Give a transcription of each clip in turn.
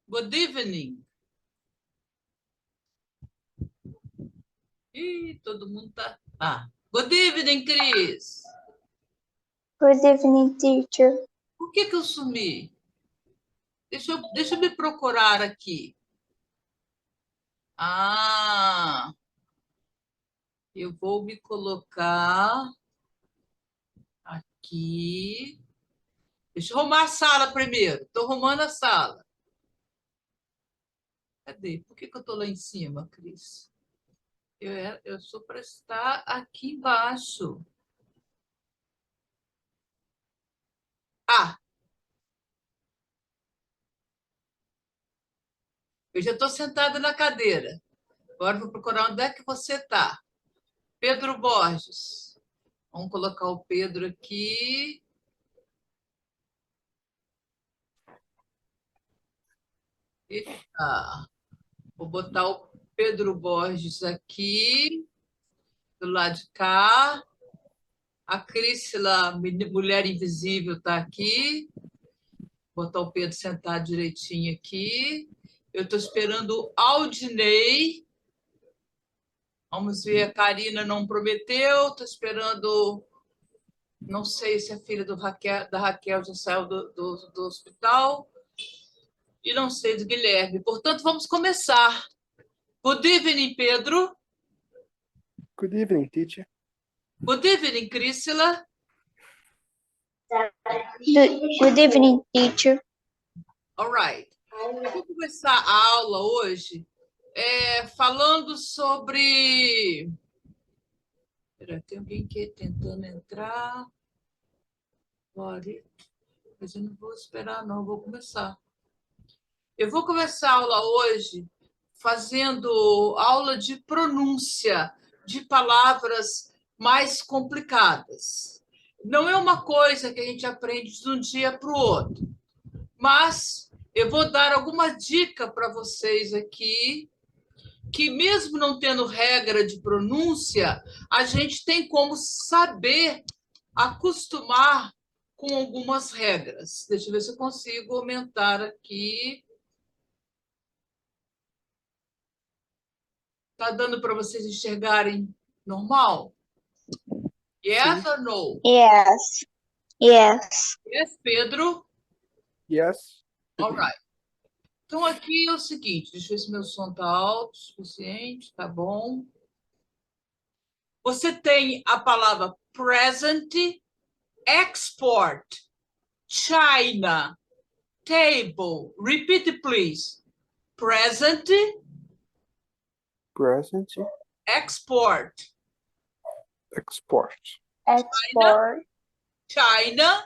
Good evening. Ih, todo mundo tá... Good evening, Cris. Good evening, teacher. Por que eu sumi? Deixa eu me procurar aqui. Eu vou me colocar aqui. Deixa eu arrumar a sala primeiro. Estou arrumando a sala. Cadê? Por que eu estou lá em cima, Cris? Eu sou para estar aqui embaixo. Eu já estou sentada na cadeira. Agora vou procurar onde é que você está. Pedro Borges. Vamos colocar o Pedro aqui. Eita. Vou botar o Pedro Borges aqui, do lado de cá. A Crícila, Mulher Invisível, está aqui. Vou botar o Pedro sentado direitinho aqui. Eu estou esperando o Aldinei. Vamos ver, a Karina não prometeu. Estou esperando... Não sei se a filha da Raquel já saiu do hospital. E não sei do Guilherme. Portanto, vamos começar. Good evening, Pedro. Good evening, teacher. Good evening, Crícila. Good evening, teacher. All right. Eu vou começar a aula hoje falando sobre... Espera, tem alguém que tentando entrar. Mas eu não vou esperar, não. Vou começar. Eu vou começar a aula hoje fazendo aula de pronúncia de palavras mais complicadas. Não é uma coisa que a gente aprende de um dia para o outro, mas eu vou dar alguma dica para vocês aqui, que mesmo não tendo regra de pronúncia, a gente tem como saber acostumar com algumas regras. Deixa eu ver se eu consigo aumentar aqui. Está dando para vocês enxergarem normal? Yes or no? Yes. Yes. Yes, Pedro? Yes. All right. Então, aqui é o seguinte, deixa eu ver se meu som está alto o suficiente, tá bom. Você tem a palavra present, export, China, table. Repeat, please. Present. Present. Export. Export. Export. China.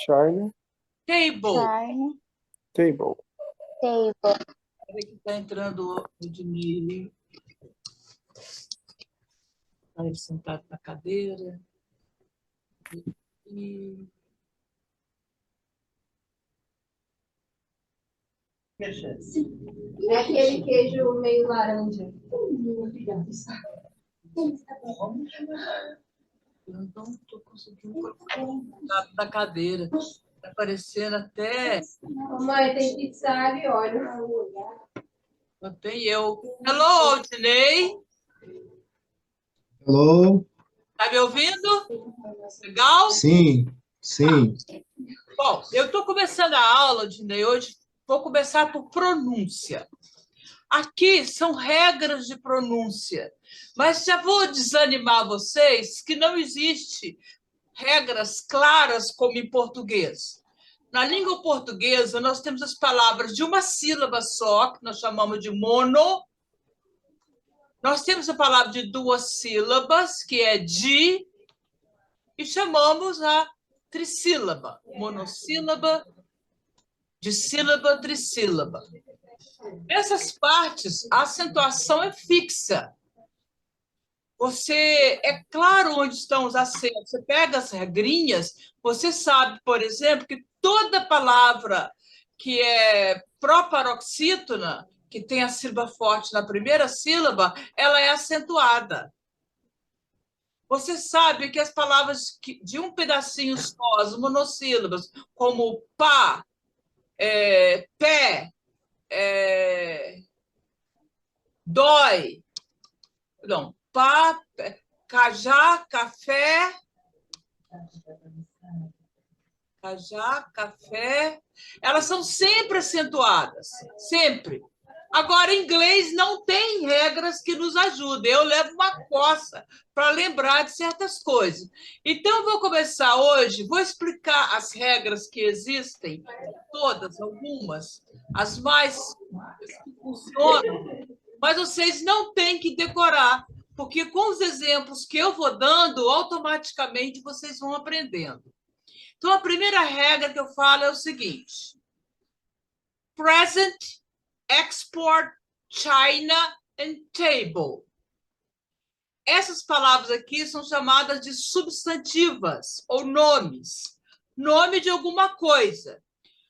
China. Table. China. Table. Table. Peraí que está entrando o Ednei. Está ele sentado na cadeira. E... É aquele queijo meio laranja. Eu não estou conseguindo colocar da cadeira. Está aparecendo até... Mãe, tem pizza e óleo. Só tem eu. Hello, Aldinei. Hello? Está me ouvindo? Legal? Sim, sim. Bom, eu estou começando a aula, Aldinei, hoje. Vou começar por pronúncia. Aqui são regras de pronúncia, mas já vou desanimar vocês que não existe regras claras como em português. Na língua portuguesa, nós temos as palavras de uma sílaba só, que nós chamamos de mono. Nós temos a palavra de duas sílabas, que é de, e chamamos a trissílaba, monossílaba, dissílaba, trissílaba. Nessas partes, a acentuação é fixa. É claro onde estão os acentos. Você pega as regrinhas, você sabe, por exemplo, que toda palavra que é proparoxítona, que tem a sílaba forte na primeira sílaba, ela é acentuada. Você sabe que as palavras de um pedacinho só, as monossílabas, como pá, pé, dói, não, pá, cajá, café, elas são sempre acentuadas, sempre. Agora, em inglês não tem regras que nos ajudem. Eu levo uma coça para lembrar de certas coisas. Então, eu vou começar hoje, vou explicar as regras que existem, todas, algumas, as mais que funcionam, mas vocês não têm que decorar, porque com os exemplos que eu vou dando, automaticamente vocês vão aprendendo. Então, a primeira regra que eu falo é o seguinte: present, export, China and table. Essas palavras aqui são chamadas de substantivas ou nomes. Nome de alguma coisa.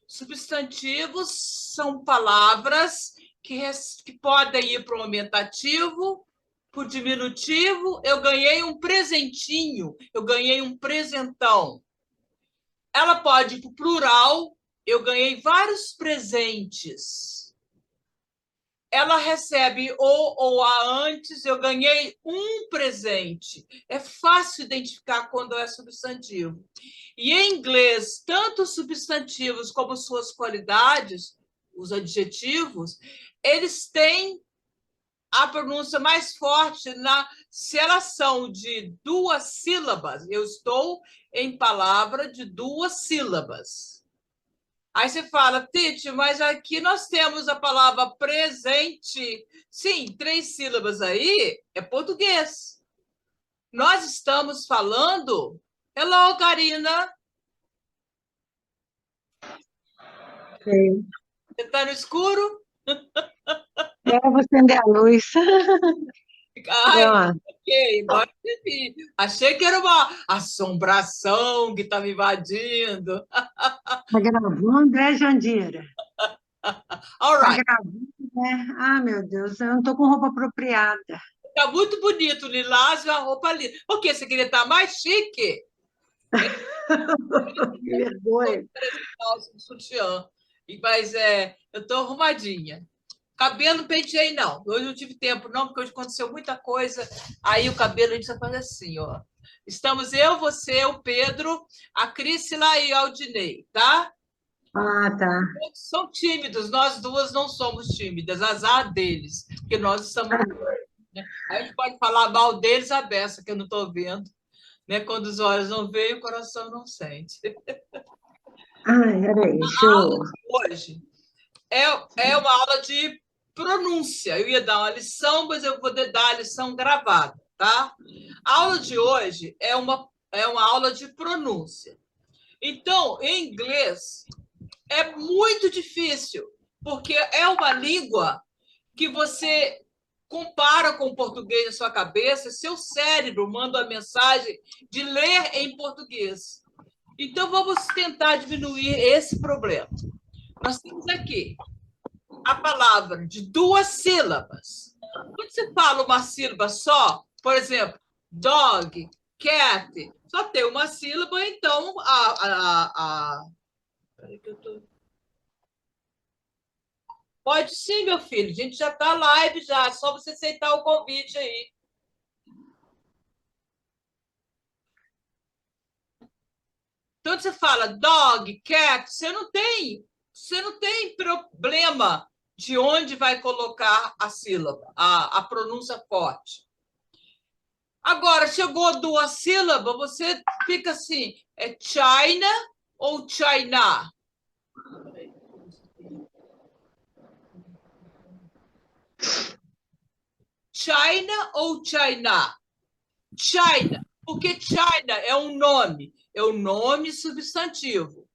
Substantivos são palavras que podem ir para o aumentativo, para o diminutivo. Eu ganhei um presentinho, eu ganhei um presentão. Ela pode ir para o plural, eu ganhei vários presentes. Ela recebe o ou a antes, eu ganhei um presente. É fácil identificar quando é substantivo. E em inglês, tanto os substantivos como suas qualidades, os adjetivos, eles têm a pronúncia mais forte se elas são de duas sílabas. Eu estou em palavra de duas sílabas. Aí você fala, Tite, mas aqui nós temos a palavra presente. Sim, 3 sílabas aí é português. Nós estamos falando... Hello, Karina. Ok. Você está no escuro? Eu vou acender a luz. Ai, Pronto. ok, agora eu vi. Achei que era uma assombração que estava invadindo. Tá gravando, Jandira? All Tá right. gravando, né? Ah, meu Deus, eu não estou com roupa apropriada. Está muito bonito o lilás e a roupa ali. Por quê? Você queria estar mais chique? Que vergonha. Calça de sutiã. Mas eu estou arrumadinha. Cabelo não penteei, não. Hoje não tive tempo, não, porque hoje aconteceu muita coisa. Aí o cabelo a gente vai fazer assim, ó. Estamos eu, você, o Pedro, a Crícila e o Aldinei, tá? Ah, tá. Todos são tímidos, nós duas não somos tímidas, azar deles, porque nós estamos. Né? A gente pode falar mal deles a beça, que eu não estou vendo. Né? Quando os olhos não veem, o coração não sente. Ai, peraí, deixa eu... Hoje é uma aula de pronúncia. Eu ia dar uma lição, mas eu vou dar a lição gravada, tá? A aula de hoje é uma aula de pronúncia. Então, em inglês, é muito difícil, porque é uma língua que você compara com o português na sua cabeça, seu cérebro manda a mensagem de ler em português. Então, vamos tentar diminuir esse problema. Nós temos aqui a palavra de 2 sílabas. Quando você fala uma sílaba só, por exemplo, dog, cat, só tem uma sílaba, então Peraí que eu tô... Pode sim, meu filho. A gente já está live já, é só você aceitar o convite aí. Então você fala dog, cat, você não tem problema de onde vai colocar a sílaba, a pronúncia forte. Agora, chegou 2 sílabas, você fica assim, é China ou China? China ou China? China, porque China é um nome substantivo.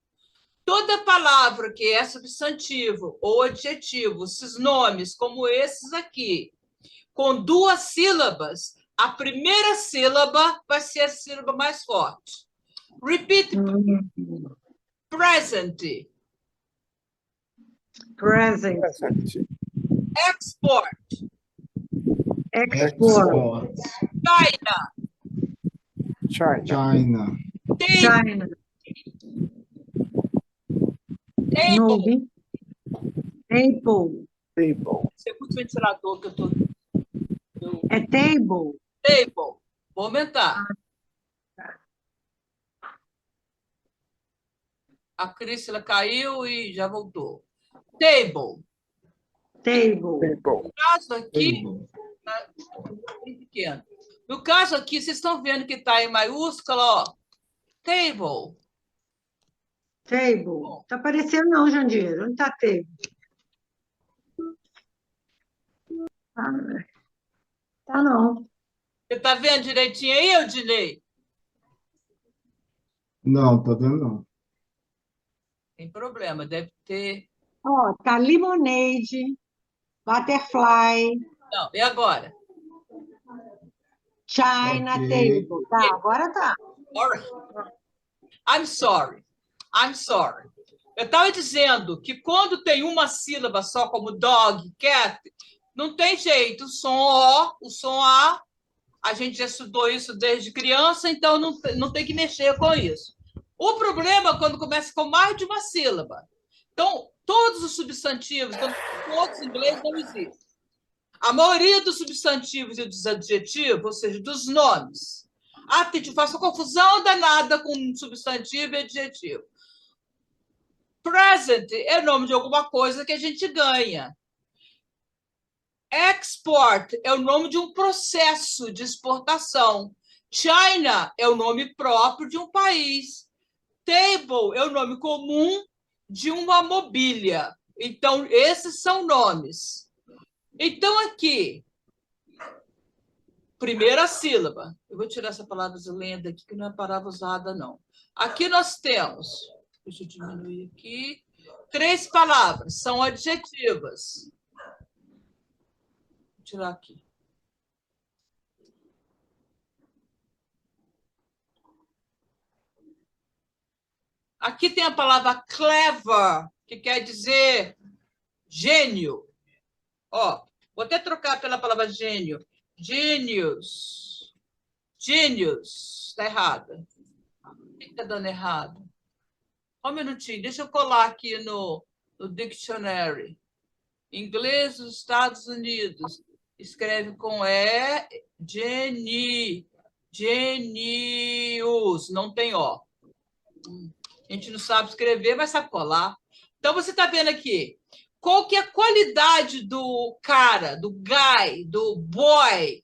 Toda palavra que é substantivo ou adjetivo, esses nomes como esses aqui, com 2 sílabas, a primeira sílaba vai ser a sílaba mais forte. Repeat. Present. Present. Present. Export. Export. China. China. China. Table. China. Não Table. ouvi. Table. Table. Segura o ventilador que eu tô. É table. Table. Vou aumentar. A Crícila caiu e já voltou. Table. Table. Table. No caso aqui, Table. bem pequeno. No caso aqui, vocês estão vendo que está em maiúscula, ó. Table. Table. Tá aparecendo não, Jandira. Onde tá table? Ah, tá não. Você está vendo direitinho aí, Eudinei? Não, tô vendo não. Tem problema, deve ter. Ó, tá lemonade, butterfly, Não, e agora? China Ok. table. Tá, agora tá. All right. I'm sorry. I'm sorry. Eu estava dizendo que quando tem uma sílaba só, como dog, cat, não tem jeito. O som O, o som a gente já estudou isso desde criança, então não tem que mexer com isso. O problema é quando começa com mais de uma sílaba. Então, todos os substantivos, todos em inglês não existem. A maioria dos substantivos e dos adjetivos, ou seja, dos nomes. Ah, te faço confusão danada com substantivo e adjetivo. Present é o nome de alguma coisa que a gente ganha. Export é o nome de um processo de exportação. China é o nome próprio de um país. Table é o nome comum de uma mobília. Então, esses são nomes. Então, aqui, primeira sílaba. Eu vou tirar essa palavra lenda aqui, que não é palavra usada, não. Aqui nós temos, deixa eu diminuir aqui, 3 palavras, são adjetivas. Vou tirar aqui. Aqui tem a palavra clever, que quer dizer gênio. Ó, vou até trocar pela palavra gênio. Genius. Genius. Está errada. O que está dando errado? Só um minutinho, deixa eu colar aqui no dictionary. Inglês dos Estados Unidos. Escreve com E, genius. Não tem O. A gente não sabe escrever, mas sabe colar. Então, você está vendo aqui. Qual que é a qualidade do cara, do guy, do boy,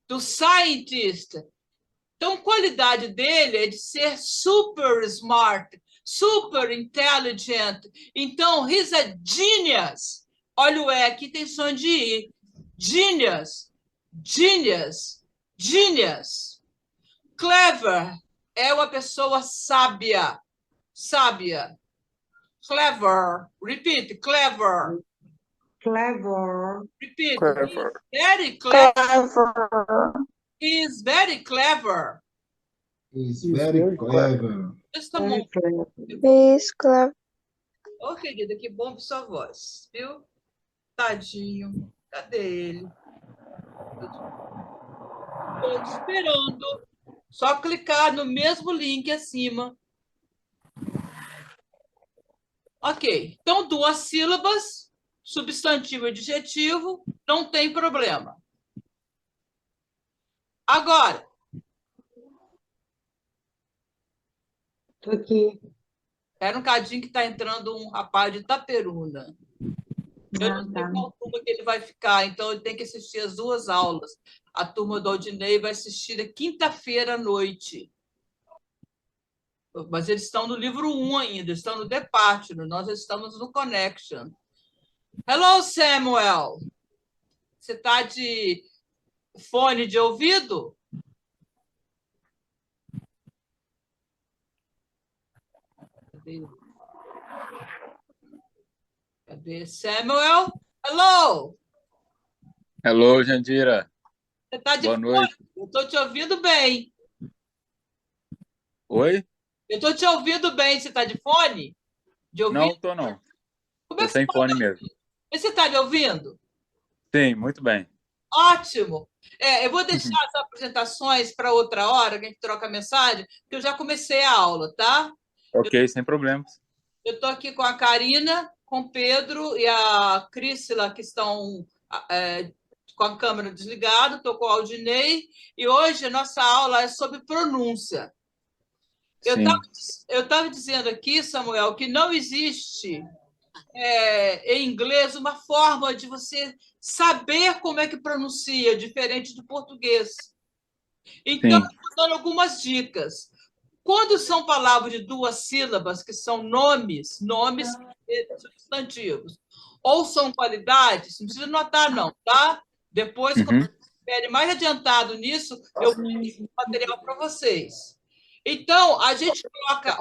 do scientist? Então, a qualidade dele é de ser super smart, super intelligent. Então, he's a genius. Olha o E, aqui tem som de I. Genius, genius, genius. Clever é uma pessoa sábia, sábia. Clever. Repeat, clever. Clever. Repeat. Clever. Very clever. Clever. He is very clever. It's It's very very clever. Just a moment. Is clever. Ô, querida, que bom para sua voz, viu? Tadinho. Cadê ele? Estou te esperando. Só clicar no mesmo link acima. Ok. Então, 2 sílabas, substantivo e adjetivo, não tem problema. Agora, Tô aqui. espera um cadinho que está entrando um rapaz de Itaperuna. Eu não sei qual turma que ele vai ficar, então ele tem que assistir as 2 aulas. A turma do Aldinei vai assistir na quinta-feira à noite. Mas eles estão no livro 1 ainda, estão no Department, nós estamos no Connection. Hello, Samuel. Você está de fone de ouvido? Cadê Samuel? Hello. Hello, Jandira. Você está de Boa fone? noite. Eu estou te ouvindo bem. Oi? Eu estou te ouvindo bem. Você está de fone? De ouvido? Não, tô não. Como é Tô que sem você fone mesmo. Você está me ouvindo? Sim, muito bem. Ótimo. Eu vou deixar as apresentações para outra hora, que a gente troca mensagem, porque eu já comecei a aula, tá? Ok, sem problemas. Eu estou aqui com a Karina, com o Pedro e a Crícila, que estão com a câmera desligada, estou com o Aldinei, e hoje a nossa aula é sobre pronúncia. Eu estava dizendo aqui, Samuel, que não existe em inglês uma forma de você saber como é que pronuncia, diferente do português. Então, estou dando algumas dicas. Quando são palavras de 2 sílabas, que são nomes substantivos, ou são qualidades, não precisa notar, não, tá? Depois, quando estiverem mais adiantado nisso, eu vou o material para vocês. Então, a gente coloca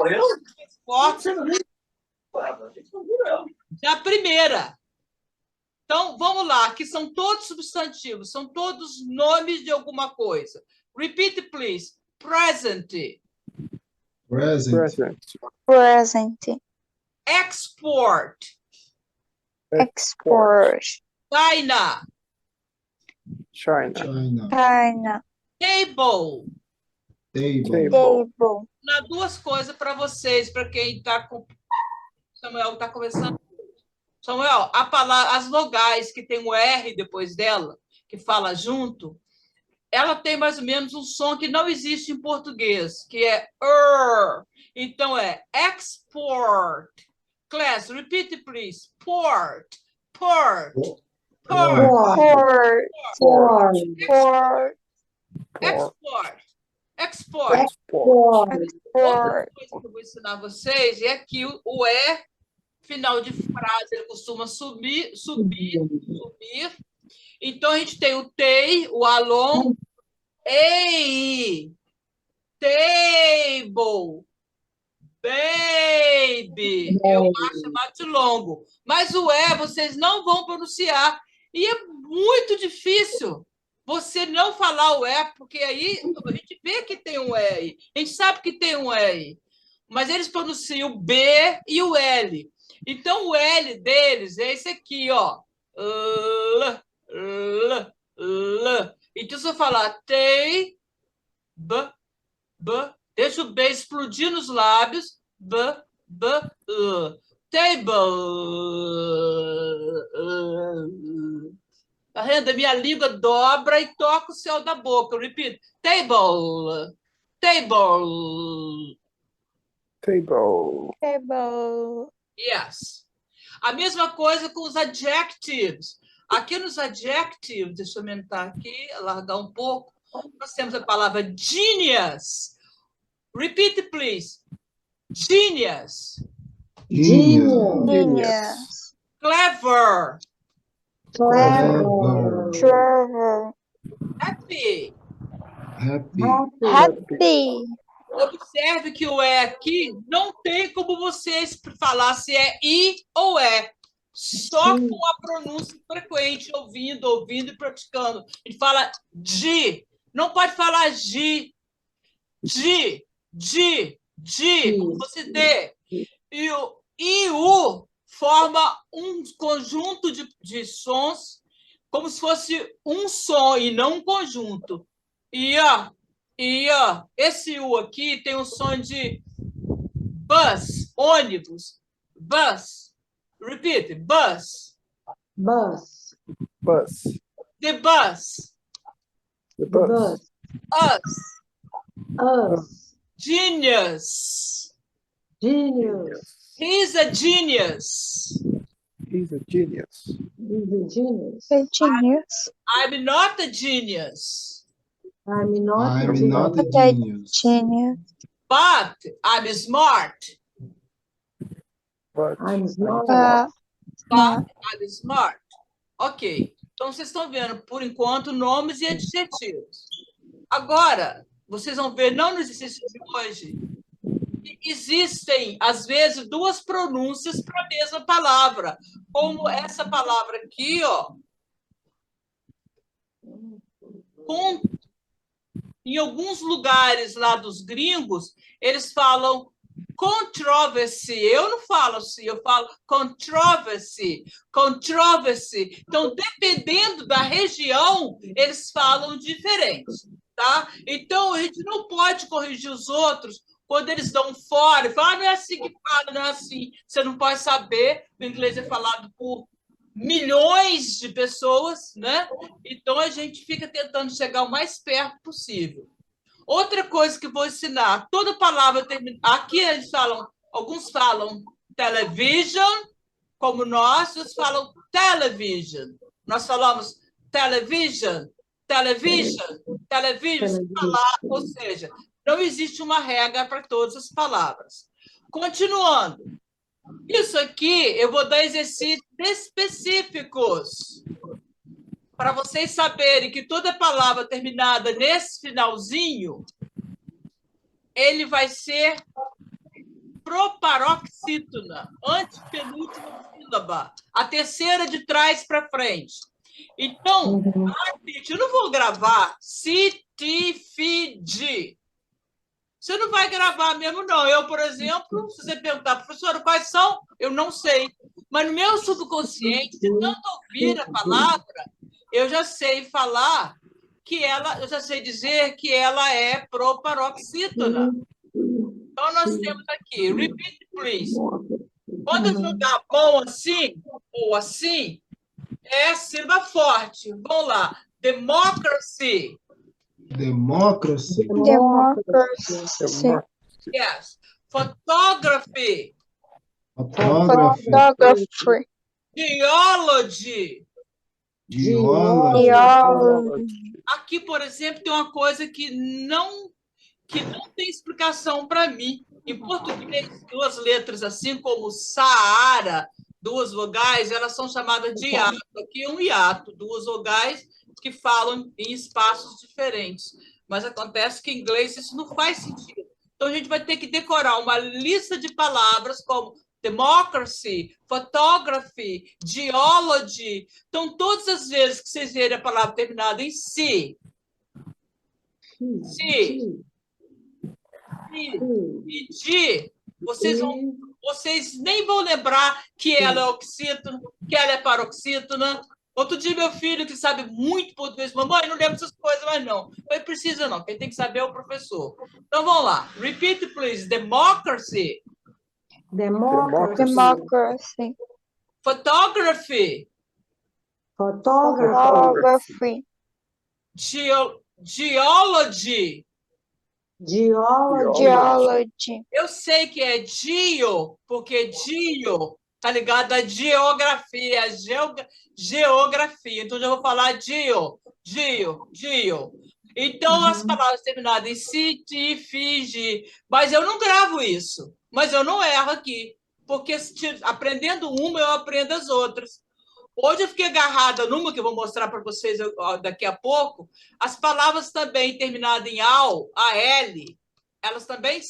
a primeira. Então, vamos lá. Aqui são todos substantivos, são todos nomes de alguma coisa. Repeat, please. Present. Present. Present. Export. Export. China. China. China. Table. Table. Table. Dá 2 coisas para vocês, para quem está com... Samuel está conversando. Samuel, a palavra, as vogais que tem o R depois dela, que fala junto, ela tem mais ou menos um som que não existe em português, que é er. Então, é export. Class, repeat, please. Port. Port. Port. Port. Port. Export. Export. Outra coisa que eu vou ensinar vocês é que o E, final de frase, ele costuma subir. Então, a gente tem o TEI, o along, EI, table, baby. Eu acho bate longo. Mas o E vocês não vão pronunciar. E é muito difícil você não falar o E, porque aí a gente vê que tem um E aí. A gente sabe que tem um E aí. Mas eles pronunciam o B e o L. Então, o L deles é esse aqui, ó. L, L, L. Então, se eu falar tei, B, B, deixa o B explodir nos lábios, B, B, L. Table. Tá vendo? A minha língua dobra e toca o céu da boca. Eu repito. Table. Table. Table. Table. Yes. A mesma coisa com os adjectives. Aqui nos adjectives, deixa eu aumentar aqui, alargar um pouco, nós temos a palavra genius. Repeat, please. Genius. Genius. Clever. Clever. Happy. Happy. Observe que o E aqui não tem como vocês falar se é I ou E. Só com a pronúncia frequente, ouvindo e praticando. A gente fala G. Não pode falar G. G. Como você D. E o I, U forma um conjunto de sons, como se fosse um som e não um conjunto. Esse U aqui tem o som de bus, ônibus. Bus. Repeat. Bus. Bus. The bus. The bus. Us. Genius. He's a genius. He's a genius. A genius. I'm not a genius. I'm not a Genius. genius. But I'm smart. But But I'm smart. Ok. Então, vocês estão vendo, por enquanto, nomes e adjetivos. Agora, vocês vão ver, não no exercício de hoje, que existem, às vezes, 2 pronúncias para a mesma palavra. Como essa palavra aqui, ó. Em alguns lugares lá dos gringos, eles falam controversy. Eu não falo assim, eu falo controversy. Então, dependendo da região, eles falam diferente, tá? Então, a gente não pode corrigir os outros quando eles dão fora e falam, não é assim que fala, não é assim. Você não pode saber, o inglês é falado por milhões de pessoas, né? Então a gente fica tentando chegar o mais perto possível. Outra coisa que vou ensinar, toda palavra termina. Aqui eles falam, alguns falam television, como nós, outros falam television. Nós falamos television, television, television, falar, ou seja, não existe uma regra para todas as palavras. Continuando. Isso aqui eu vou dar exercícios específicos para vocês saberem que toda palavra terminada nesse finalzinho, ele vai ser proparoxítona, antepenúltima sílaba, a terceira de trás para frente. Então, eu não vou gravar citifide. Você não vai gravar mesmo, não. Eu, por exemplo, se você perguntar, professora, quais são? Eu não sei. Mas no meu subconsciente, de tanto ouvir a palavra, eu já sei falar que ela, eu já sei dizer que ela é proparoxítona. Então, nós temos aqui, repeat, please. Quando eu jogar a mão assim, ou assim, é sílaba forte. Vamos lá. Democracy. Democracy. Democracy. Yes. Photography. Photography. Photography. Geology. Geology. Aqui, por exemplo, tem uma coisa que não tem explicação para mim. Em português, duas letras, assim como Saara, duas vogais, elas são chamadas de hiato. Aqui é um hiato, duas vogais que falam em espaços diferentes. Mas acontece que em inglês isso não faz sentido. Então, a gente vai ter que decorar uma lista de palavras como democracy, photography, geology. Então, todas as vezes que vocês verem a palavra terminada em si, e de, vocês nem vão lembrar que ela é oxítona, que ela é paroxítona. Outro dia, meu filho, que sabe muito português, mamãe, não lembro essas coisas mais, não. Não precisa, não. Quem tem que saber é o professor. Então, vamos lá. Repeat, please. Democracy. Democracy. Photography. Photography. Geology. Geology. Eu sei que é geo, porque geo está ligado à geografia, geografia. Então, já vou falar geo. Então, as palavras terminadas em city, fiji, mas eu não gravo isso. Mas eu não erro aqui, porque aprendendo uma, eu aprendo as outras. Hoje eu fiquei agarrada numa que eu vou mostrar para vocês daqui a pouco. As palavras também terminadas em AL, elas também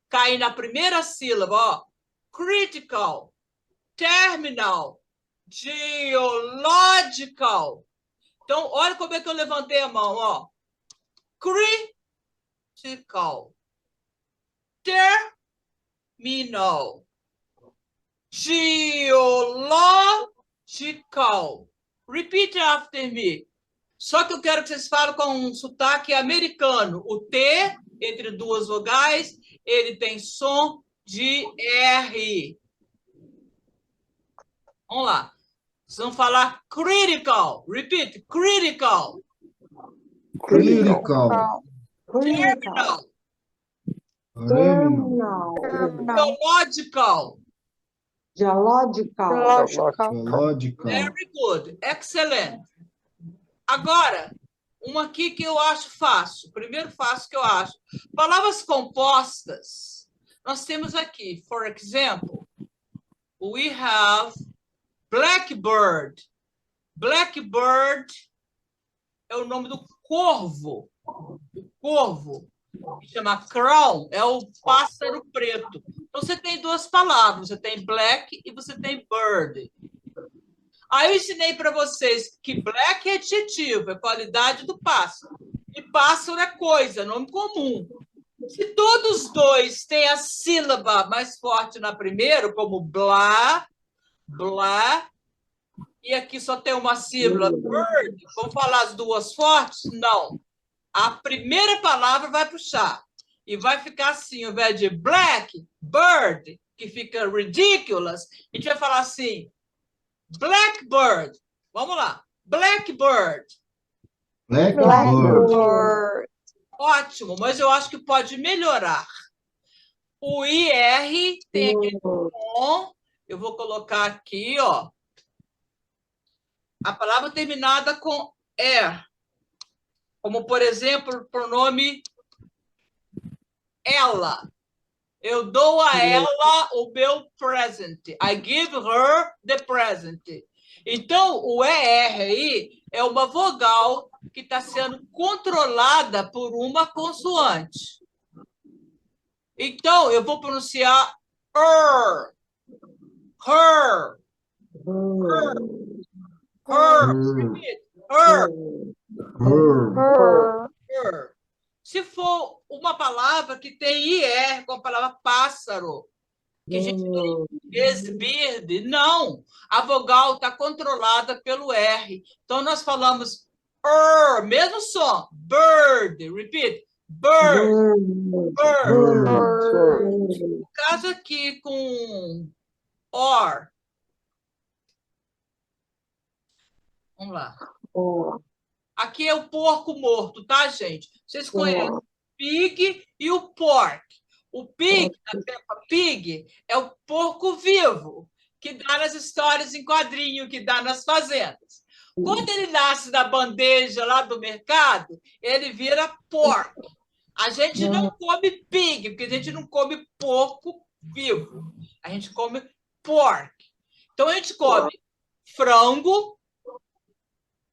caem na primeira sílaba. Ó. Critical, terminal, geological. Então, olha como é que eu levantei a mão. Ó. Critical, terminal, geological. Repeat after me. Só que eu quero que vocês falem com um sotaque americano. O T, entre duas vogais, ele tem som de R. Vamos lá. Vocês vão falar critical. Repeat. Critical. Critical. Terminal. Terminal. Geological. Very good. Excellent. Agora, uma aqui que eu acho fácil. Primeiro fácil que eu acho. Palavras compostas. Nós temos aqui, for example, we have blackbird. Blackbird é o nome do corvo. O corvo. Que chama crow, é o pássaro preto. Então, você tem duas palavras. Você tem black e você tem bird. Aí eu ensinei para vocês que black é adjetivo, é qualidade do pássaro. E pássaro é coisa, nome comum. Se todos os dois têm a sílaba mais forte na primeira, como blá, blá, e aqui só tem uma sílaba, bird, vamos falar as duas fortes? Não. A primeira palavra vai puxar. E vai ficar assim, ao invés de black bird, que fica ridiculous, a gente vai falar assim, blackbird. Vamos lá. Blackbird. Blackbird. Blackboard. Ótimo, mas eu acho que pode melhorar. O IR tem aquele som. Eu vou colocar aqui, ó. A palavra terminada com er. Como, por exemplo, o pronome ela. Eu dou a ela o meu present. I give her the present. Então, o ER aí é uma vogal que está sendo controlada por uma consoante. Então, eu vou pronunciar her. Her. Her. Her. Se for uma palavra que tem IR, como a palavra pássaro, que a gente tem bird, não. A vogal está controlada pelo R. Então, nós falamos mesmo som. Bird. Repeat. Bird. Bird. No caso aqui com or. Vamos lá. Aqui é o porco morto, tá, gente? Vocês conhecem o pig e o pork. O pig, a Peppa Pig, é o porco vivo, que dá nas histórias em quadrinho, que dá nas fazendas. Quando ele nasce da bandeja lá do mercado, ele vira pork. A gente não come pig, porque a gente não come porco vivo. A gente come pork. Então, a gente come frango,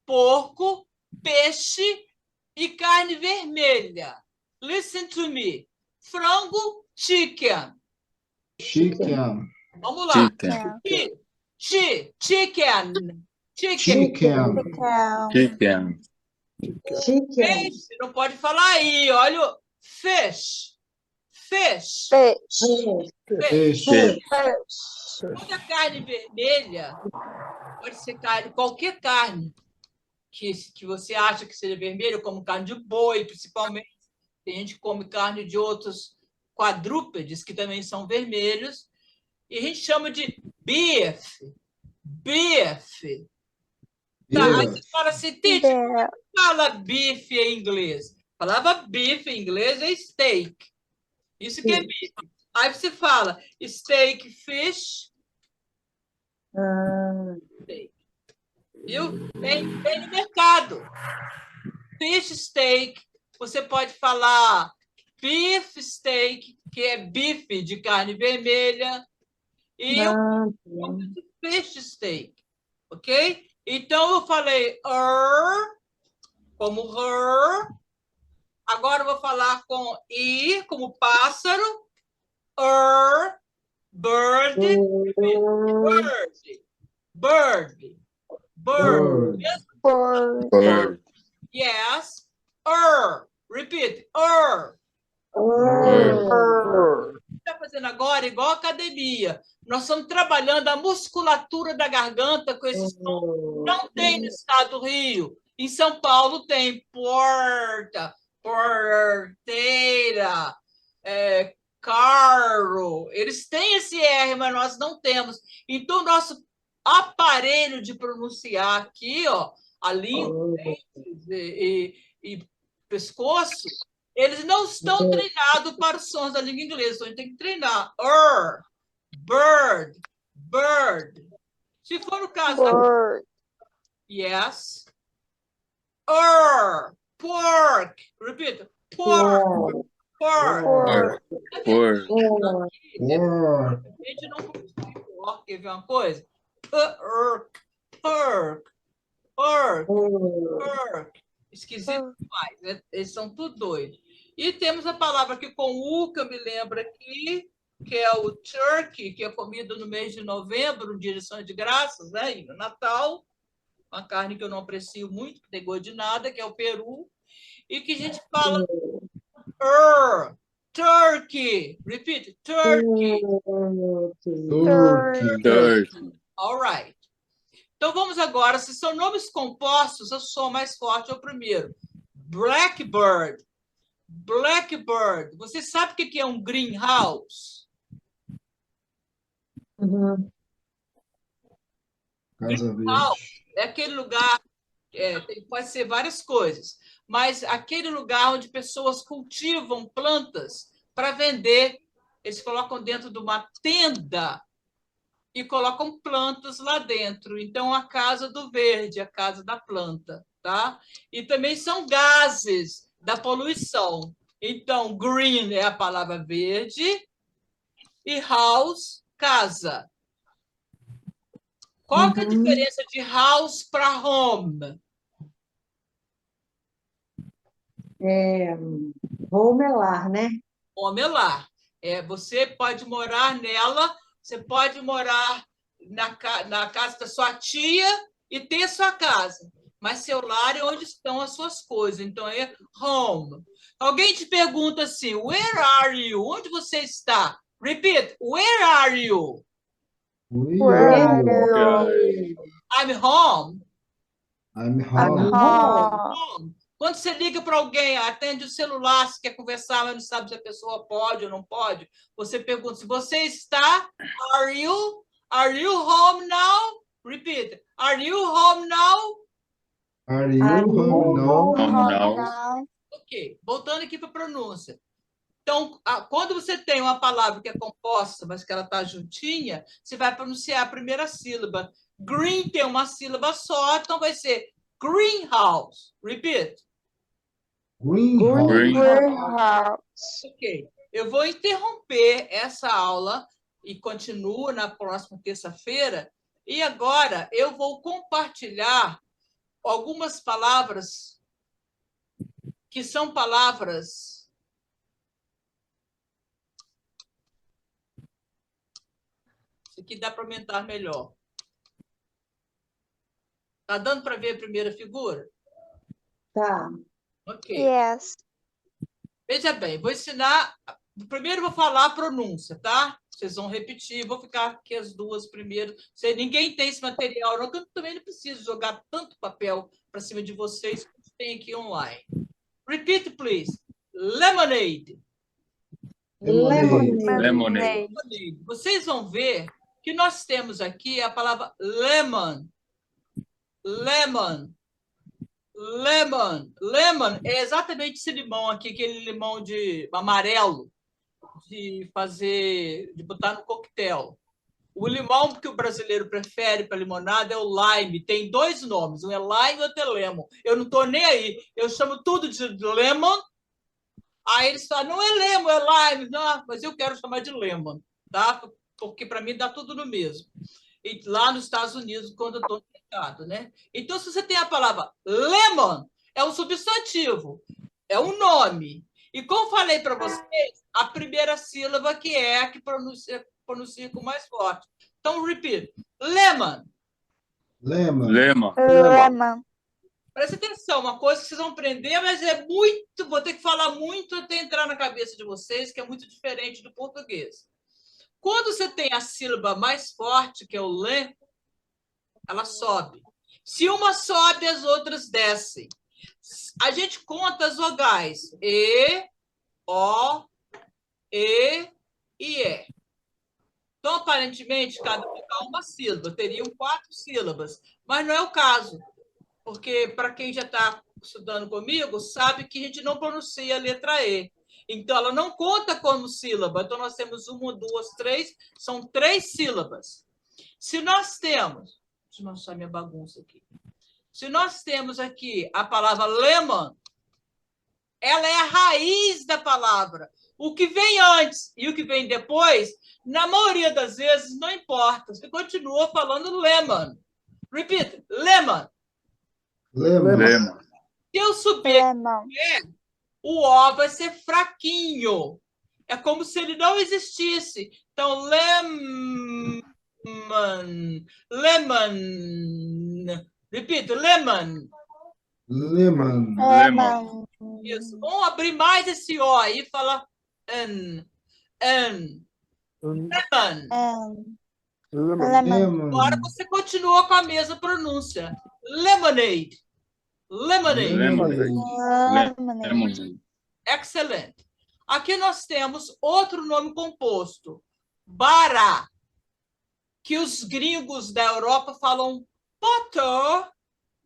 porco, peixe e carne vermelha. Listen to me. Frango, chicken. Chicken. Vamos lá. Chicken. Chicken. Chicken. Chicken. Peixe, não pode falar aí. Olha o fish. Fish. Fish. Fish. Toda carne vermelha pode ser carne, qualquer carne que você acha que seja vermelha, como carne de boi, principalmente. Tem gente que come carne de outros quadrúpedes, que também são vermelhos. E a gente chama de beef. Beef. Tá, aí você fala assim, Titi, fala beef em inglês. A palavra beef em inglês é steak. Isso que é beef. Aí você fala steak, fish. Steak. Viu? Tem no mercado. Fish steak. Você pode falar beef steak, que é bife de carne vermelha. E fish steak. Ok? Então, eu falei como her. Agora, eu vou falar com i, como pássaro. Bird. Bird. Bird. Bird. Yes. Repeat. Está fazendo agora igual a academia. Nós estamos trabalhando a musculatura da garganta com esse som. Não tem no estado do Rio. Em São Paulo tem porta, porteira, carro. Eles têm esse R, mas nós não temos. Então, nosso aparelho de pronunciar aqui, ó, a língua, e pescoço, eles não estão treinados para os sons da língua inglesa. Então, a gente tem que treinar. Bird, bird. Se for o caso Bird. yes. Pork. Repita. Pork. Pork. A gente não consegue pork, quer ver uma coisa? Pork. Esquisito demais, né? Eles são tudo doidos. E temos a palavra aqui com U, que eu me lembro aqui, que é o turkey, que é comido no mês de novembro, no dia de Ação de Graças, né? E no Natal, uma carne que eu não aprecio muito, que tem gosto de nada, que é o peru, e que a gente fala turkey. Repeat, turkey. Turkey. All right. Então, vamos agora, se são nomes compostos, o som mais forte é o primeiro. Blackbird. Blackbird. Você sabe o que é um greenhouse? Uhum. Casa Greenhouse verde. é aquele lugar, pode ser várias coisas, mas aquele lugar onde pessoas cultivam plantas para vender. Eles colocam dentro de uma tenda e colocam plantas lá dentro. Então, a casa do verde, a casa da planta, tá? E também são gases da poluição. Então, green é a palavra verde e house, casa. Qual que é a diferença de house para home? Home é lar, né? Home é lar. Você pode morar nela, você pode morar na casa da sua tia e ter sua casa, mas seu lar é onde estão as suas coisas. Então, é home. Alguém te pergunta assim, where are you? Onde você está? Repeat, where are you? Where are you? I'm home. I'm Home. Home. Quando você liga para alguém, atende o celular, se quer conversar, mas não sabe se a pessoa pode ou não pode, você pergunta se você está, are you home now? Repeat, are you home now? Are you home now? Home now. Ok, voltando aqui para a pronúncia. Então, quando você tem uma palavra que é composta, mas que ela está juntinha, você vai pronunciar a primeira sílaba. Green tem uma sílaba só, então vai ser greenhouse. Repeat. Greenhouse. Ok. Eu vou interromper essa aula e continuo na próxima terça-feira. E agora eu vou compartilhar algumas palavras que são palavras isso aqui dá para aumentar melhor. Tá dando para ver a primeira figura? Tá. Ok. Yes. Veja bem, vou ensinar. Primeiro vou falar a pronúncia, tá? Vocês vão repetir, vou ficar aqui as duas primeiro. Se ninguém tem esse material, não, eu também não preciso jogar tanto papel para cima de vocês como tem aqui online. Repeat, please. Lemonade. Lemonade. Vocês vão ver que nós temos aqui a palavra lemon. Lemon. Lemon. Lemon é exatamente esse limão aqui, aquele limão de amarelo de botar no coquetel. O limão que o brasileiro prefere para limonada é o lime. Tem dois nomes, um é lime e outro é lemon. Eu não estou nem aí. Eu chamo tudo de lemon. Aí eles falam, não é lemon, é lime. Não, mas eu quero chamar de lemon, tá? Porque para mim dá tudo no mesmo. E lá nos Estados Unidos, quando eu estou no mercado, né? Então, se você tem a palavra lemon, é um substantivo, é um nome. E como falei para vocês, a primeira sílaba que é a que pronuncia com mais forte. Então, repeat. Lemon. Lemon. Presta atenção, uma coisa que vocês vão aprender, mas é muito, vou ter que falar muito até entrar na cabeça de vocês, que é muito diferente do português. Quando você tem a sílaba mais forte, que é o lê, ela sobe. Se uma sobe, as outras descem. A gente conta as vogais. E, O, E e E. Então, aparentemente, cada vogal uma sílaba. Teriam 4 sílabas. Mas não é o caso. Porque, para quem já está estudando comigo, sabe que a gente não pronuncia a letra E. Então, ela não conta como sílaba. Então, nós temos 1, 2, 3. São 3 sílabas. Se nós temos... Deixa eu mostrar minha bagunça aqui. Se nós temos aqui a palavra lemon, ela é a raiz da palavra. O que vem antes e o que vem depois, na maioria das vezes, não importa. Você continua falando lemon. Repeat. Lemon. Lemon. Se eu subir o O vai ser fraquinho. É como se ele não existisse. Então, lemon. Repito, lemon. Isso. Vamos abrir mais esse O aí e falar lemon. Agora você continua com a mesma pronúncia. Lemonade. Excellent. Aqui nós temos outro nome composto. Bara, que os gringos da Europa falam butter,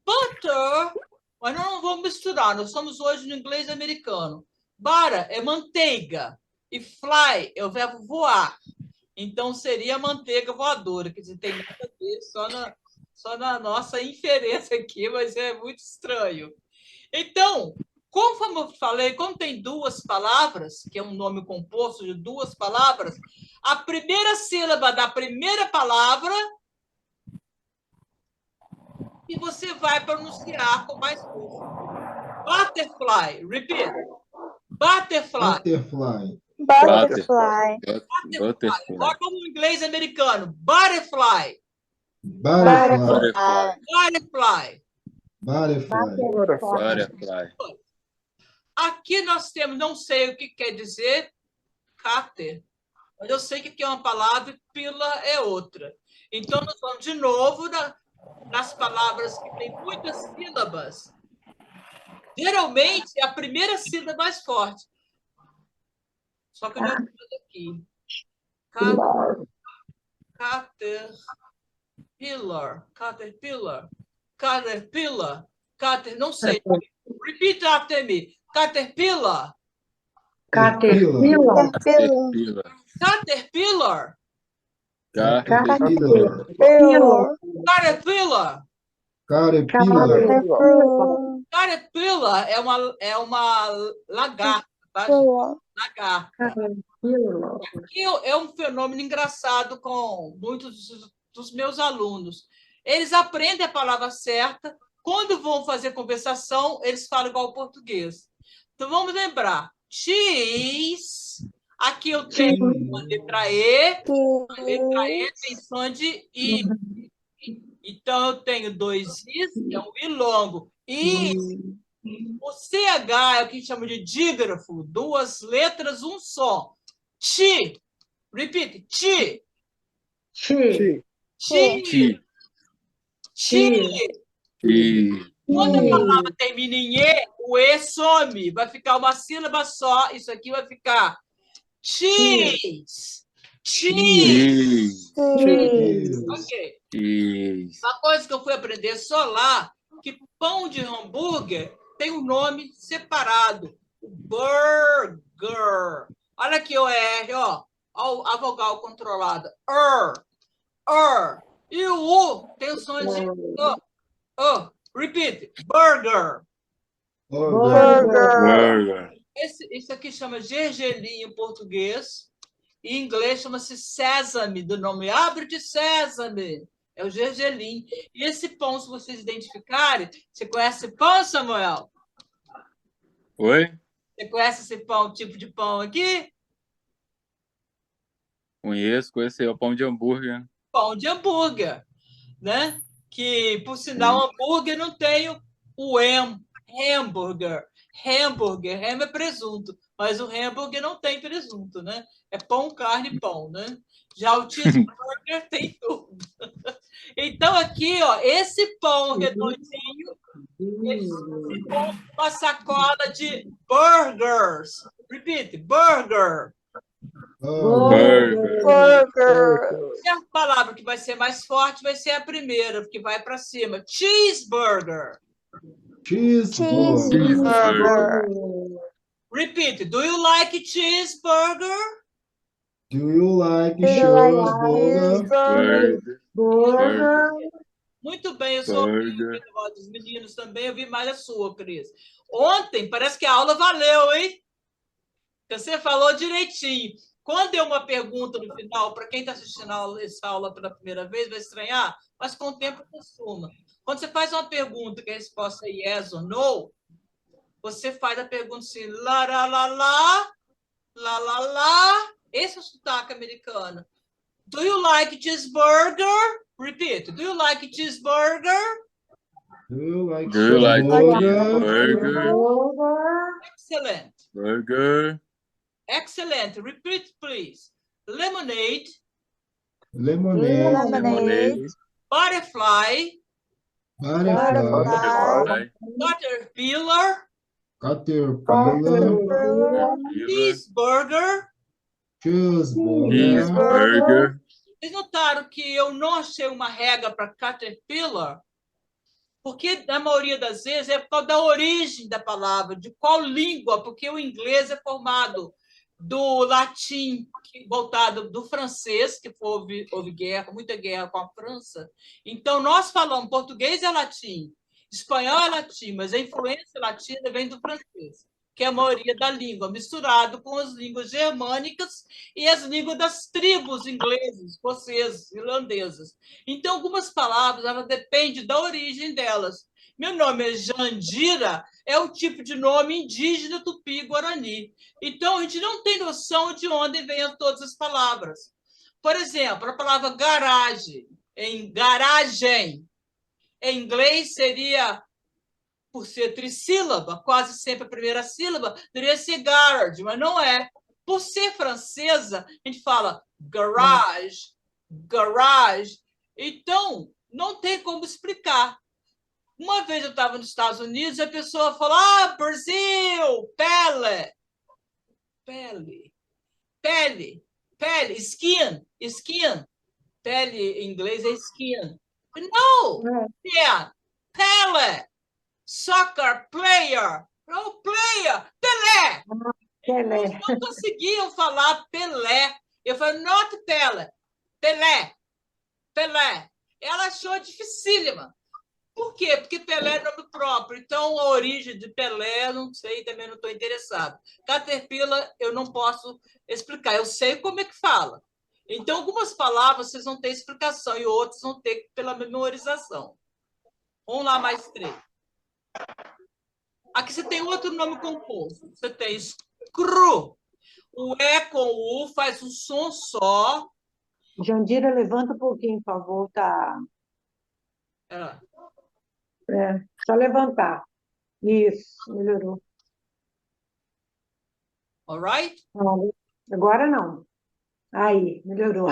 butter, mas nós não vamos misturar, nós somos hoje no inglês americano. Bara é manteiga e fly é o verbo voar. Então, seria manteiga voadora, quer dizer, tem nada a ver, só na nossa inferência aqui, mas é muito estranho. Então, conforme eu falei, como tem duas palavras, que é um nome composto de duas palavras, a primeira sílaba da primeira palavra e você vai pronunciar com mais força. Butterfly, repeat. Butterfly. Butterfly. Butterfly. Butterfly. Agora como o inglês americano. Butterfly. Butterfly. Butterfly. Butterfly. Butterfly. Aqui nós temos, não sei o que quer dizer, cáter, mas eu sei que é uma palavra e pila é outra. Então, nós vamos de novo nas palavras que têm muitas sílabas. Geralmente, a primeira sílaba é mais forte. Só que eu não vou aqui. Caterpillar. Não sei. Repeat after me. Caterpillar. Caterpillar. Caterpillar. Caterpillar é uma lagarta. Tá? Lagarta. Aqui é um fenômeno engraçado com muitos dos meus alunos. Eles aprendem a palavra certa, quando vão fazer conversação, eles falam igual ao português. Então, vamos lembrar. Cheese. Aqui eu tenho uma letra E. A letra E tem som de I. Então, eu tenho dois Is, que é um I longo. I. O CH é o que a gente chama de dígrafo. Duas letras, um som. Chi. Repeat. Chi. Chi. Chi. Chi. Quando a palavra termina em E, o E some. Vai ficar uma sílaba só. Isso aqui vai ficar cheese. Cheese. Ok. Uma coisa que eu fui aprender só lá, que pão de hambúrguer tem um nome separado. Burger. Olha aqui o R, ó. A vogal controlada. E o U tem o som de repeat. Burger. Isso aqui chama gergelim em português. Em inglês chama-se sésame, do nome Abre de Sésame. É o gergelim. E esse pão, se vocês identificarem, você conhece pão, Samuel? Oi? Você conhece esse pão, tipo de pão aqui? Conheço é o pão de hambúrguer. Pão de hambúrguer, né? Que, por sinal, hambúrguer não tem o hambúrguer. Ham é presunto, mas o hambúrguer não tem presunto, né? É pão, carne, pão, né? Já o cheeseburger tem tudo. Então, aqui, ó, esse pão redondinho, uma sacola de burgers. Repeat, burger. E a palavra que vai ser mais forte vai ser a primeira, porque vai para cima. Cheeseburger. Cheeseburger. Repeat. Do you like cheeseburger? Do you like cheeseburger? Muito bem, eu sou dos meninos também, eu vi mais a sua, Cris. Ontem, parece que a aula valeu, hein? Você falou direitinho. Quando é uma pergunta no final, para quem está assistindo essa aula pela primeira vez, vai estranhar, mas com o tempo costuma. Quando você faz uma pergunta que a resposta é yes ou no, você faz a pergunta assim, lá, lá, lá, lá, lá, lá, lá. Esse é o sotaque americano. Do you like cheeseburger? Repeat. Do you like cheeseburger? Do you like cheeseburger? Excellent. Burger. Excellent. Repeat, please. Lemonade. Lemonade. Butterfly. Butterfly. Caterpillar. Caterpillar. Cheeseburger. Cheeseburger. Cheeseburger. Vocês notaram que eu não achei uma regra para Caterpillar? Porque, na maioria das vezes, é por causa da origem da palavra, de qual língua, porque o inglês é formado do latim, voltado do francês, que houve guerra, muita guerra com a França. Então, nós falamos português é latim, espanhol é latim, mas a influência latina vem do francês, que é a maioria da língua, misturado com as línguas germânicas e as línguas das tribos inglesas, escocesas, irlandesas. Então, algumas palavras elas dependem da origem delas. Meu nome é Jandira, é um tipo de nome indígena tupi-guarani. Então, a gente não tem noção de onde vêm todas as palavras. Por exemplo, a palavra garagem, garagem, em inglês seria, por ser trissílaba, quase sempre a primeira sílaba, deveria ser garage, mas não é. Por ser francesa, a gente fala garage, garage. Então, não tem como explicar. Uma vez eu estava nos Estados Unidos e a pessoa falou: Brasil, pele, pele, pele, pele, skin, skin. Pele em inglês é skin. Não, pele. Soccer player, no player, Pelé. Pelé. Eles não conseguiam falar Pelé. Eu falei, not Pelé, Pelé, Pelé. Ela achou dificílima. Por quê? Porque Pelé é nome próprio. Então, a origem de Pelé, não sei, também não estou interessado. Caterpillar, eu não posso explicar. Eu sei como é que fala. Então, algumas palavras vocês vão ter explicação e outras vão ter pela memorização. Vamos lá, mais 3. Aqui você tem outro nome composto. Você tem screw. O E com o U faz um som só. Jandira, levanta um pouquinho, por favor, tá? Só levantar. Isso, melhorou. All right? Não, agora não. Aí, melhorou.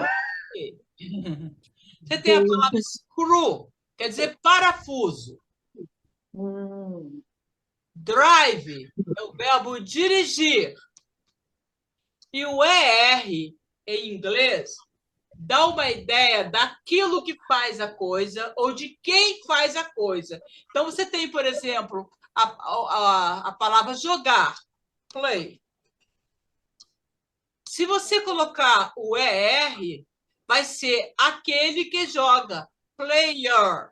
Você tem a palavra screw, quer dizer parafuso. Drive é o verbo dirigir. E o ER, em inglês, dá uma ideia daquilo que faz a coisa ou de quem faz a coisa. Então, você tem, por exemplo, a palavra jogar, play. Se você colocar o ER, vai ser aquele que joga, player.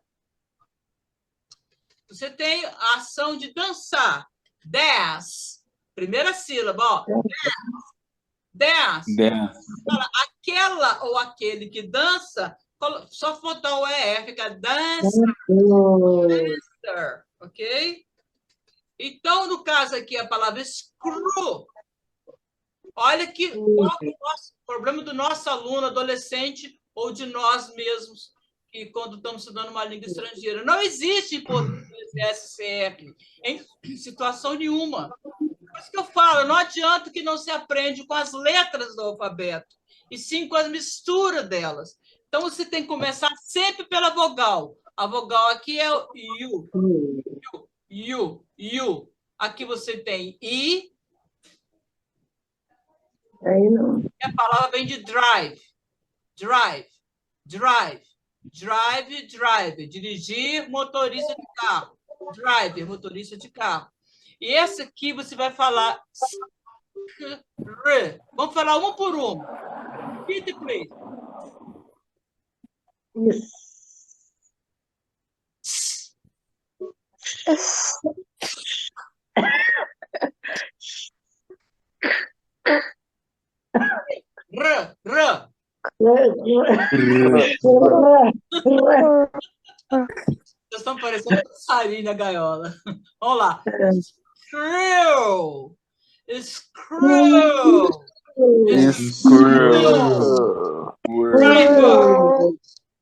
Você tem a ação de dançar, dance. Primeira sílaba, ó. Dance. Aquela ou aquele que dança, só botar o ER, fica dance, dancer, ok? Então, no caso aqui, a palavra screw. Olha que qual é o problema do nosso aluno, adolescente, ou de nós mesmos, que quando estamos estudando uma língua estrangeira. Não existe em português SCR, em situação nenhuma. Por isso que eu falo, não adianta que não se aprende com as letras do alfabeto, e sim com as misturas delas. Então, você tem que começar sempre pela vogal. A vogal aqui é o U. Aqui você tem I. Aí não. E a palavra vem de drive. Drive. Drive. Drive, drive. Dirigir, motorista de carro. Driver, motorista de carro. E esse aqui você vai falar... Vamos falar uma por uma. Repeat, please. R. Vocês estão parecendo um passarinho na gaiola. Vamos lá. Screw. Screw.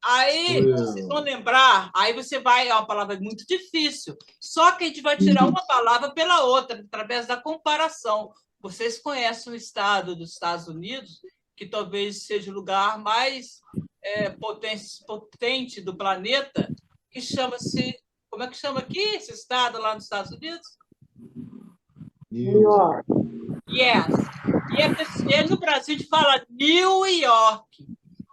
Aí, vocês vão lembrar, aí você vai, é uma palavra muito difícil, só que a gente vai tirar uma palavra pela outra, através da comparação. Vocês conhecem o estado dos Estados Unidos, que talvez seja o lugar mais potente do planeta, que chama-se... Como é que chama aqui esse estado lá nos Estados Unidos? New York. Yes. E no Brasil a gente fala New York,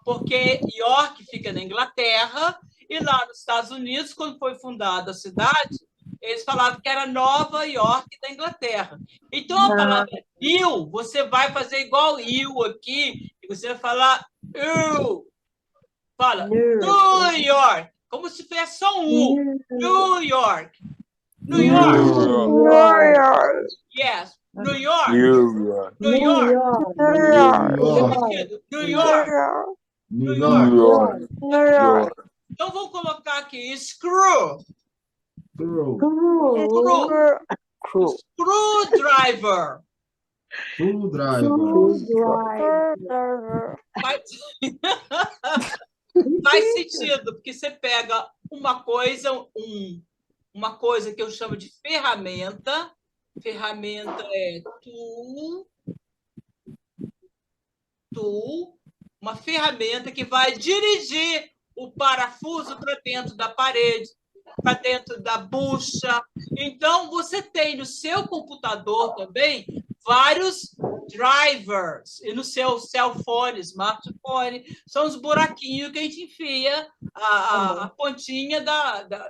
porque York fica na Inglaterra, e lá nos Estados Unidos, quando foi fundada a cidade, eles falavam que era Nova York da Inglaterra. Então, a palavra New, você vai fazer igual eu aqui, e você vai falar eu. Fala New York, como se tivesse só um U. New York. New York. New York. Yes. New York. New York. New York. New York. New York. New New York. York. New York. Então, vamos colocar aqui screw. Screw. Screwdriver. Screwdriver. Faz sentido, porque você pega uma coisa que eu chamo de ferramenta. Ferramenta é tool, uma ferramenta que vai dirigir o parafuso para dentro da parede, para dentro da bucha. Então, você tem no seu computador também vários drivers, e no seu cellphone, smartphone, são os buraquinhos que a gente enfia a pontinha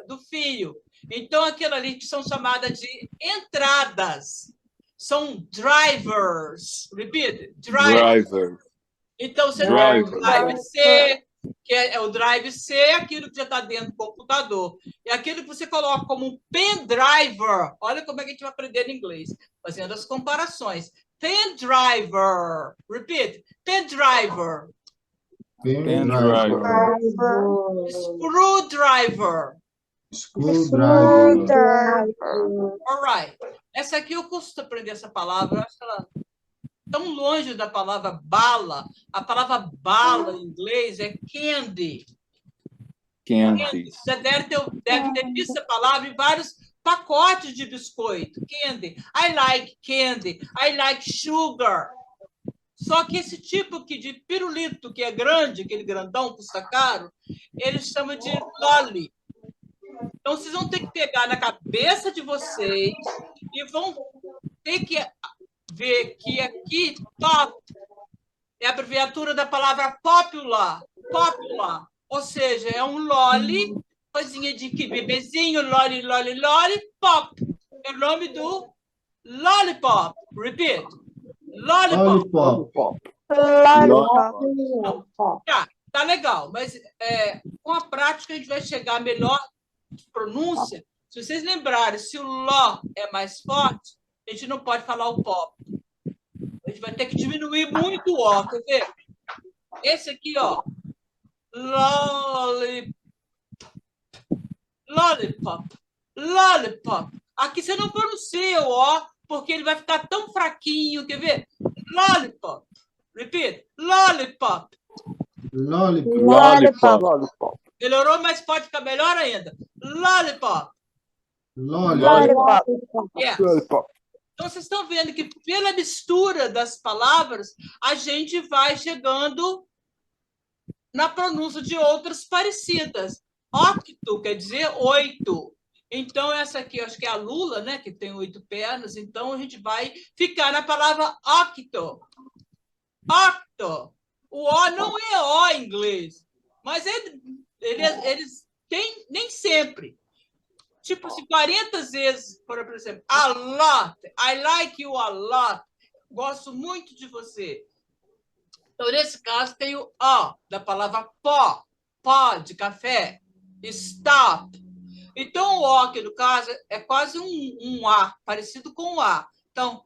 do fio. Então, aquilo ali que são chamadas de entradas. São drivers. Repeat. Driver. Então, você tem o drive C, que é o drive C, aquilo que já está dentro do computador. E aquilo que você coloca como um pen driver. Olha como é que a gente vai aprender em inglês, fazendo as comparações. Pen driver. Repeat. Pen driver. Pen driver. Screwdriver. Screwdriver. All right. Essa aqui eu custo aprender essa palavra. Eu acho ela tão longe da palavra bala. A palavra bala em inglês é candy. Candy. Você deve ter visto essa palavra em vários pacotes de biscoito. Candy. I like candy. I like sugar. Só que esse tipo aqui de pirulito, que é grande, aquele grandão, custa caro, eles chamam de lolly. Então, vocês vão ter que pegar na cabeça de vocês e vão ter que ver que aqui, top, é a abreviatura da palavra popular. Popular. Ou seja, é um lolly, coisinha de que bebezinho, lolly, lolly, lolly, pop. É o nome do lollipop. Repeat. Lollipop. Lollipop. Tá legal, mas com a prática a gente vai chegar a melhor pronúncia. Se vocês lembrarem, se o ló é mais forte, a gente não pode falar o pop. A gente vai ter que diminuir muito o ó, quer ver? Esse aqui, ó. Lollipop. Lollipop. Aqui você não pronuncia o ó, porque ele vai ficar tão fraquinho, quer ver? Lollipop. Repeat. Lollipop. Lollipop. Melhorou, mas pode ficar melhor ainda. Lollipop. Lollipop. Yes. Então, vocês estão vendo que, pela mistura das palavras, a gente vai chegando na pronúncia de outras parecidas. Octo quer dizer 8. Então, essa aqui, eu acho que é a Lula, né, que tem 8 pernas. Então, a gente vai ficar na palavra octo. Octo. O O não é O em inglês, mas eles têm nem sempre. Tipo assim, 40 vezes, por exemplo, a lot. I like you a lot. Gosto muito de você. Então, nesse caso, tem o O da palavra pó. Pó de café. Stop. Então, o O aqui, no caso, é quase um A, parecido com um A. Então,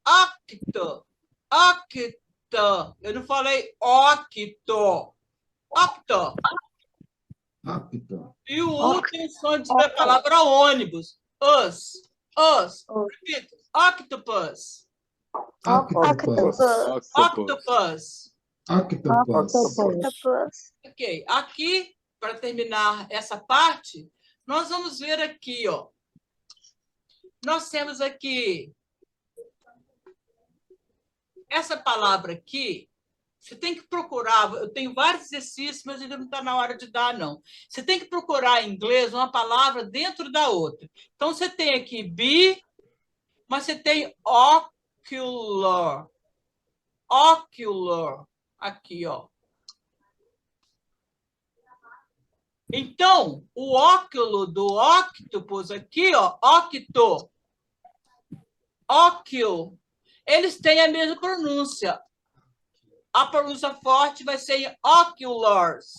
octo. Octo. Eu não falei octo. Octo. E o U tem som da palavra ônibus. Us. Repita. Octopus. Octopus. Ok. Aqui, para terminar essa parte, nós vamos ver aqui, ó. Nós temos aqui essa palavra aqui. Você tem que procurar, eu tenho vários exercícios, mas ainda não está na hora de dar, não. Você tem que procurar em inglês uma palavra dentro da outra. Então, você tem aqui be, mas você tem ocular. Ocular. Aqui, ó. Então, o óculo do octopus aqui, ó, octo, óculo, eles têm a mesma pronúncia. A pronúncia forte vai ser em oculars.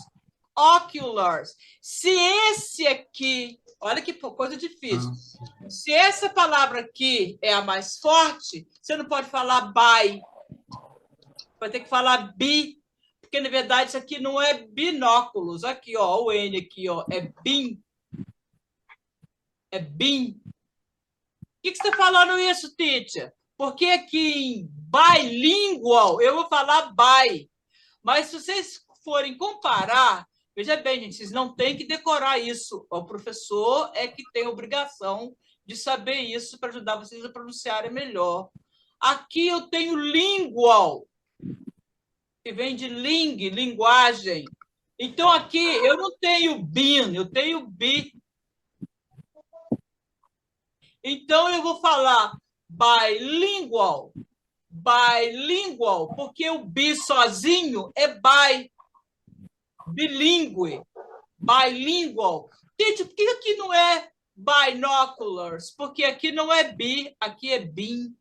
Oculars. Se esse aqui, olha que coisa difícil. Se essa palavra aqui é a mais forte, você não pode falar by. Vai ter que falar bi. Porque, na verdade, isso aqui não é binóculos. Aqui, ó, o N aqui, ó, é bin. É bin. Por que você está falando isso, teacher? Porque aqui em bilingual, eu vou falar by. Mas se vocês forem comparar, veja bem, gente, vocês não têm que decorar isso. O professor é que tem a obrigação de saber isso para ajudar vocês a pronunciarem melhor. Aqui eu tenho lingual, que vem de ling, linguagem. Então, aqui eu não tenho bin, eu tenho bi. Então, eu vou falar bilingual. Bilingual, porque o bi sozinho é bi. Bilíngue. Bilingual. Gente, por que aqui não é binoculars? Porque aqui não é bi, aqui é bin.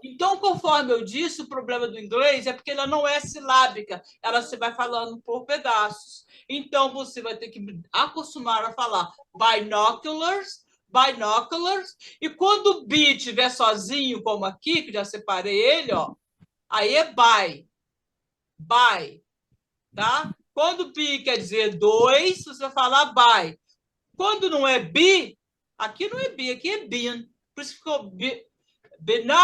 Então, conforme eu disse, o problema do inglês é porque ela não é silábica, ela se vai falando por pedaços. Então, você vai ter que acostumar a falar binoculars, binoculars, e quando o bi estiver sozinho, como aqui, que já separei ele, ó, aí é by, tá? Quando bi quer dizer dois, você vai falar by. Quando não é bi, aqui não é bi, aqui é bin. Por isso ficou